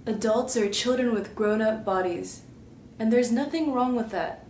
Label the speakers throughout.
Speaker 1: Adults are children with grown-up bodies, and there's nothing wrong with that.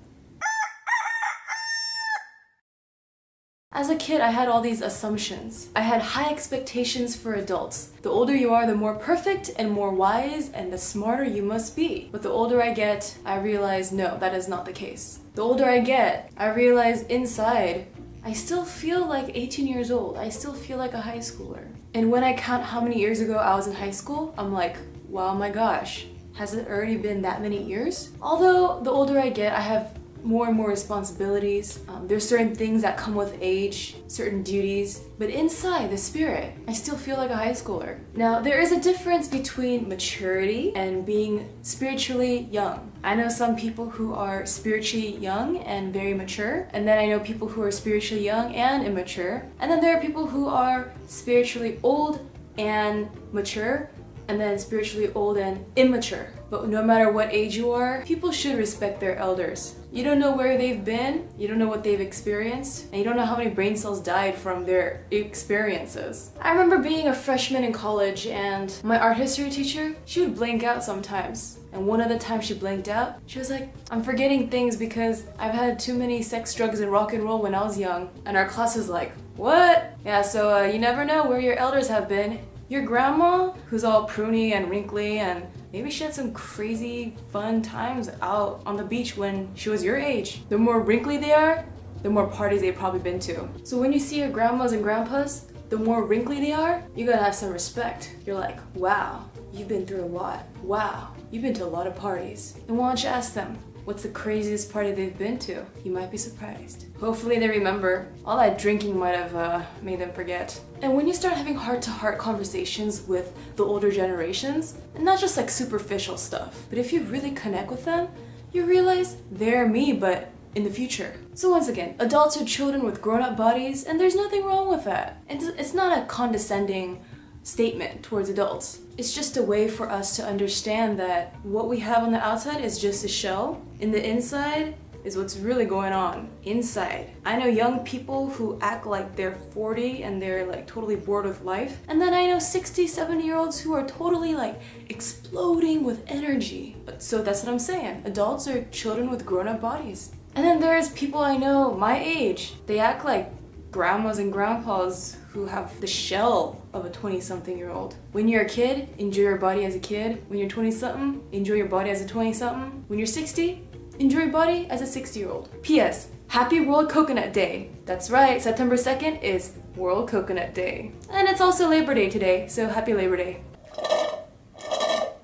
Speaker 1: As a kid, I had all these assumptions. I had high expectations for adults. The older you are, the more perfect and more wise and the smarter you must be. But the older I get, I realize no, that is not the case. The older I get, I realize inside, I still feel like 18 years old. I still feel like a high schooler. And when I count how many years ago I was in high school, I'm like, wow, my gosh, has it already been that many years? Although the older I get, I have more and more responsibilities. There's certain things that come with age, certain duties, but inside the spirit, I still feel like a high schooler. Now, there is a difference between maturity and being spiritually young. I know some people who are spiritually young and very mature, and then I know people who are spiritually young and immature, and then there are people who are spiritually old and mature, and then spiritually old and immature. But no matter what age you are, people should respect their elders. You don't know where they've been, you don't know what they've experienced, and you don't know how many brain cells died from their experiences. I remember being a freshman in college, and my art history teacher, she would blank out sometimes. And one of the times she blanked out, she was like, I'm forgetting things because I've had too many sex, drugs, and rock and roll when I was young. And our class was like, what? Yeah, so you never know where your elders have been. Your grandma, who's all pruny and wrinkly, and maybe she had some crazy fun times out on the beach when she was your age. The more wrinkly they are, the more parties they've probably been to. So when you see your grandmas and grandpas, the more wrinkly they are, you gotta have some respect. You're like, wow, you've been through a lot. Wow, you've been to a lot of parties. And why don't you ask them, what's the craziest party they've been to? You might be surprised. Hopefully they remember. All that drinking might have made them forget. And when you start having heart-to-heart conversations with the older generations, and not just like superficial stuff, but if you really connect with them, you realize they're me, but in the future. So once again, adults are children with grown-up bodies, and there's nothing wrong with that. It's not a condescending statement towards adults. It's just a way for us to understand that what we have on the outside is just a shell. In the inside is what's really going on inside. I know young people who act like they're 40 and they're like totally bored with life. And then I know 60, 70-year-olds who are totally like exploding with energy. So that's what I'm saying. Adults are children with grown-up bodies. And then there's people I know my age. They act like grandmas and grandpas who have the shell of a 20-something-year-old. When you're a kid, enjoy your body as a kid. When you're 20-something, enjoy your body as a 20-something. When you're 60, enjoy your body as a 60-year-old. P.S. Happy World Coconut Day. That's right, September 2nd is World Coconut Day. And it's also Labor Day today, so happy Labor Day.